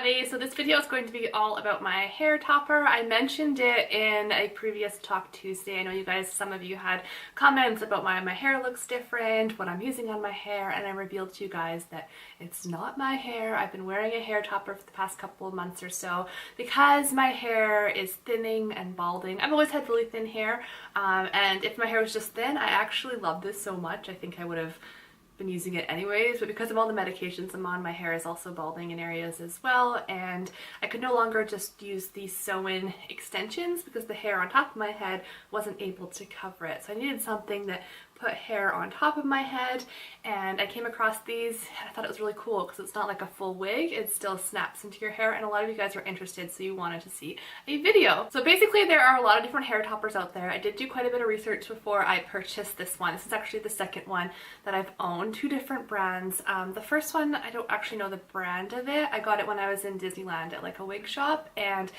everybody! So this video is going to be all about my hair topper. I mentioned it in a previous Talk Tuesday. I know you guys, some of you had comments about why my hair looks different, what I'm using on my hair, and I revealed to you guys that it's not my hair. I've been wearing a hair topper for the past couple of months or so because my hair is thinning and balding. I've always had really thin hair, and if my hair was just thin, I actually love this so much. I think I would have been using it anyways, but because of all the medications I'm on, my hair is also balding in areas as well, and I could no longer just use these sew-in extensions because the hair on top of my head wasn't able to cover it. So I needed something that put hair on top of my head, and I came across these and I thought it was really cool because it's not like a full wig, it still snaps into your hair, and a lot of you guys were interested, so you wanted to see a video. So basically there are a lot of different hair toppers out there. I did do quite a bit of research before I purchased this one. This is actually the second one that I've owned, two different brands. The first one, I don't actually know the brand of it. I got it when I was in Disneyland at like a wig shop, and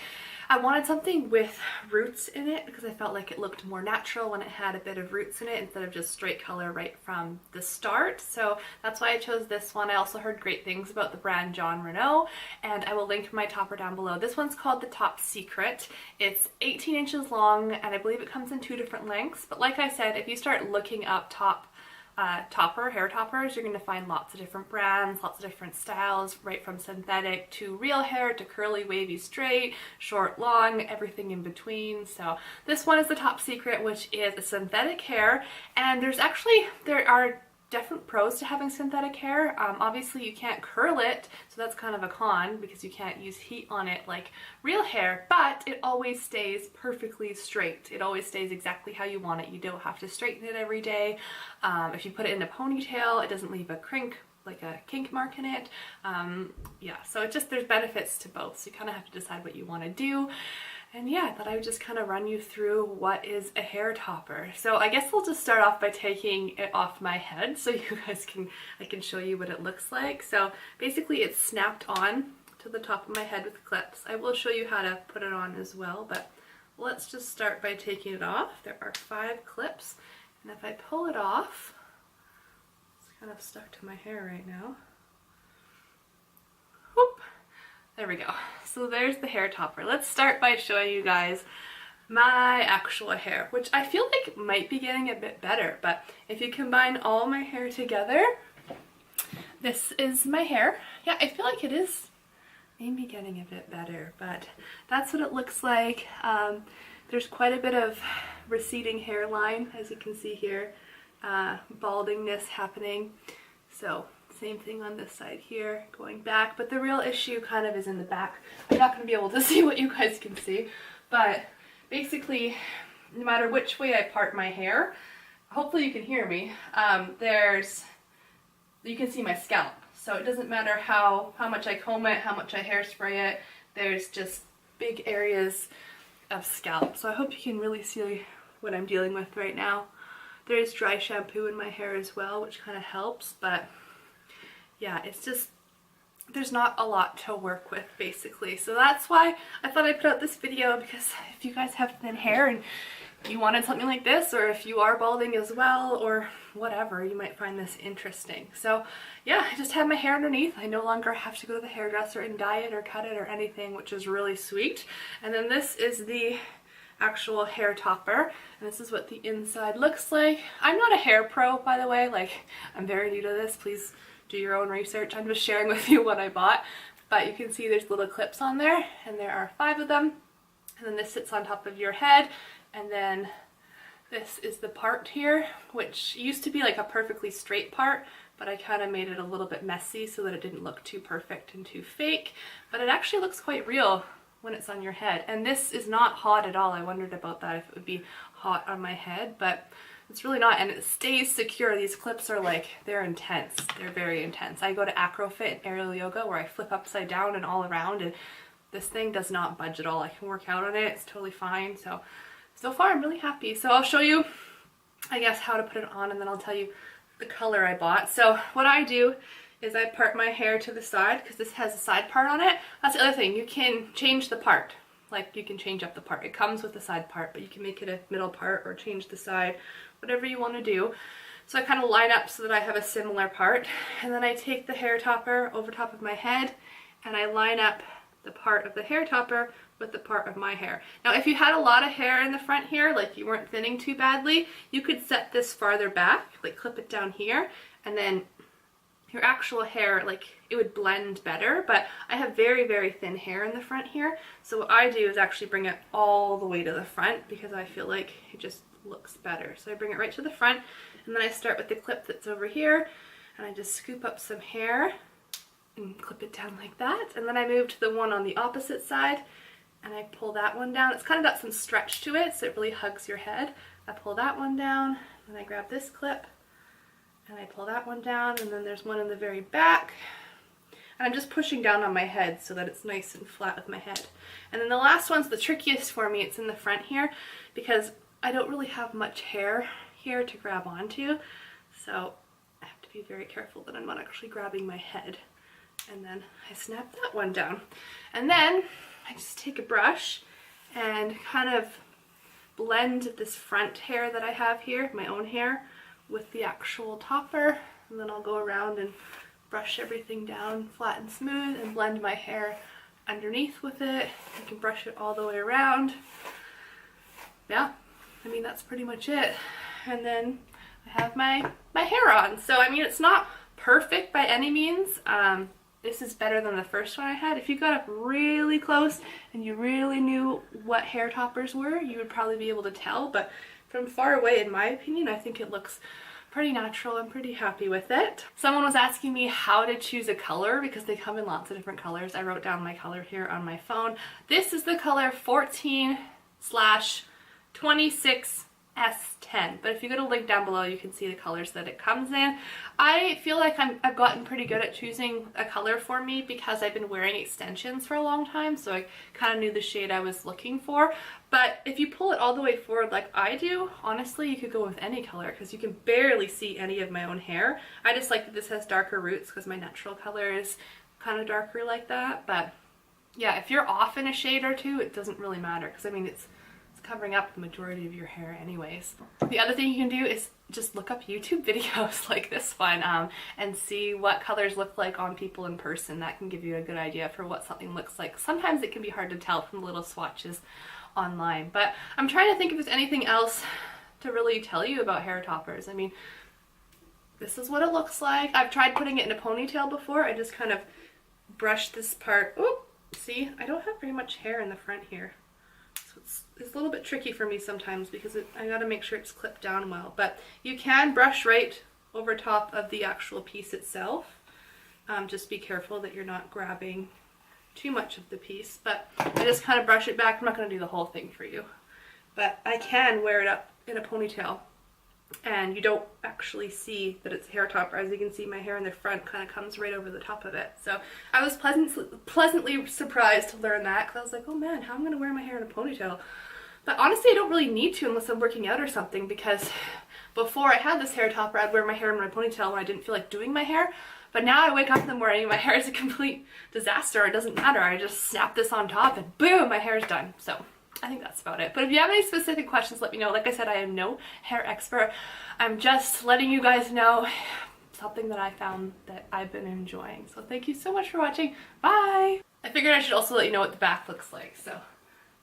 I wanted something with roots in it because I felt like it looked more natural when it had a bit of roots in it instead of just straight color right from the start. So that's why I chose this one. I also heard great things about the brand John Renault, and I will link my topper down below. This one's called the Top Secret. It's 18 inches long, and I believe it comes in two different lengths. But like I said, if you start looking up hair toppers, you're going to find lots of different brands, lots of different styles, right from synthetic to real hair to curly, wavy, straight, short, long, everything in between. So this one is the Top Secret, which is a synthetic hair, and there are definite pros to having synthetic hair. Obviously you can't curl it, so that's kind of a con because you can't use heat on it like real hair, but it always stays perfectly straight. It always stays exactly how you want it. You don't have to straighten it every day. If you put it in a ponytail, it doesn't leave a kink mark in it. Yeah, so there's benefits to both, so you kind of have to decide what you want to do. And yeah, I thought I would just kind of run you through what is a hair topper. So I guess I'll just start off by taking it off my head so you guys I can show you what it looks like. So basically it's snapped on to the top of my head with clips. I will show you how to put it on as well, but let's just start by taking it off. There are 5 clips, and if I pull it off, it's kind of stuck to my hair right now. Whoop. There we go. So there's the hair topper. Let's start by showing you guys my actual hair, which I feel like might be getting a bit better, but if you combine all my hair together, this is my hair. Yeah, I feel like it is maybe getting a bit better, but that's what it looks like. There's quite a bit of receding hairline, as you can see here, baldingness happening. So same thing on this side here, going back, but the real issue kind of is in the back. I'm not going to be able to see what you guys can see, but basically, no matter which way I part my hair, hopefully you can hear me, you can see my scalp. So it doesn't matter how much I comb it, how much I hairspray it, there's just big areas of scalp. So I hope you can really see what I'm dealing with right now. There's dry shampoo in my hair as well, which kind of helps, but yeah, it's just, there's not a lot to work with basically. So that's why I thought I'd put out this video, because if you guys have thin hair and you wanted something like this, or if you are balding as well, or whatever, you might find this interesting. So yeah, I just have my hair underneath. I no longer have to go to the hairdresser and dye it or cut it or anything, which is really sweet. And then this is the actual hair topper, and this is what the inside looks like. I'm not a hair pro, by the way, like I'm very new to this. Please do your own research. I'm just sharing with you what I bought, but you can see there's little clips on there, and there are 5 of them, and then this sits on top of your head, and then this is the part here, which used to be like a perfectly straight part, but I kind of made it a little bit messy so that it didn't look too perfect and too fake, but it actually looks quite real when it's on your head. And this is not hot at all. I wondered about that, if it would be hot on my head, but it's really not, and it stays secure. These clips are like, they're intense. They're very intense. I go to Acrofit and aerial yoga where I flip upside down and all around, and this thing does not budge at all. I can work out on it. It's totally fine. So far I'm really happy. So I'll show you, I guess, how to put it on, and then I'll tell you the color I bought. So what I do is I part my hair to the side because this has a side part on it. That's the other thing. You can change the part. Like, you can change up the part. It comes with the side part, but you can make it a middle part or change the side, whatever you want to do. So I kind of line up so that I have a similar part, and then I take the hair topper over top of my head and I line up the part of the hair topper with the part of my hair. Now if you had a lot of hair in the front here, like you weren't thinning too badly, you could set this farther back, like clip it down here, and then your actual hair, like it would blend better. But I have very, very thin hair in the front here, so what I do is actually bring it all the way to the front because I feel like it just looks better. So I bring it right to the front, and then I start with the clip that's over here, and I just scoop up some hair and clip it down like that, and then I move to the one on the opposite side and I pull that one down. It's kind of got some stretch to it, so it really hugs your head. I pull that one down, and I grab this clip and I pull that one down, and then there's one in the very back, and I'm just pushing down on my head so that it's nice and flat with my head. And then the last one's the trickiest for me. It's in the front here because I don't really have much hair here to grab onto, so I have to be very careful that I'm not actually grabbing my head. And then I snap that one down, and then I just take a brush and kind of blend this front hair that I have here, my own hair, with the actual topper, and then I'll go around and brush everything down flat and smooth and blend my hair underneath with it. I can brush it all the way around. Yeah, I mean that's pretty much it. And then I have my hair on. So I mean it's not perfect by any means. This is better than the first one I had. If you got up really close and you really knew what hair toppers were, you would probably be able to tell, but from far away, in my opinion, I think it looks pretty natural. I'm pretty happy with it. Someone was asking me how to choose a color because they come in lots of different colors. I wrote down my color here on my phone. This is the color 14/26 S10, but if you go to link down below you can see the colors that it comes in. I feel like I've gotten pretty good at choosing a color for me because I've been wearing extensions for a long time, so I kind of knew the shade I was looking for. But if you pull it all the way forward like I do, honestly you could go with any color because you can barely see any of my own hair. I just like that this has darker roots because my natural color is kind of darker like that. But yeah, if you're off in a shade or two, it doesn't really matter because I mean it's covering up the majority of your hair anyways. The other thing you can do is just look up YouTube videos like this one and see what colors look like on people in person. That can give you a good idea for what something looks like. Sometimes it can be hard to tell from the little swatches online, but I'm trying to think if there's anything else to really tell you about hair toppers. I mean, this is what it looks like. I've tried putting it in a ponytail before. I just kind of brush this part. Oh, see, I don't have very much hair in the front here. So it's a little bit tricky for me sometimes because I gotta make sure it's clipped down well, but you can brush right over top of the actual piece itself. Just be careful that you're not grabbing too much of the piece, but I just kind of brush it back. I'm not gonna do the whole thing for you, but I can wear it up in a ponytail and you don't actually see that it's a hair topper. As you can see, my hair in the front kind of comes right over the top of it. So I was pleasantly surprised to learn that because I was like, oh man, how am I going to wear my hair in a ponytail? But honestly, I don't really need to unless I'm working out or something, because before I had this hair topper, I'd wear my hair in my ponytail when I didn't feel like doing my hair. But now I wake up in the morning, my hair is a complete disaster. It doesn't matter. I just snap this on top and boom, my hair's done. So I think that's about it. But if you have any specific questions, let me know. Like I said, I am no hair expert. I'm just letting you guys know something that I found that I've been enjoying. So thank you so much for watching. Bye! I figured I should also let you know what the back looks like. So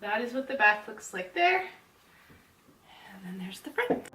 that is what the back looks like there. And then there's the front.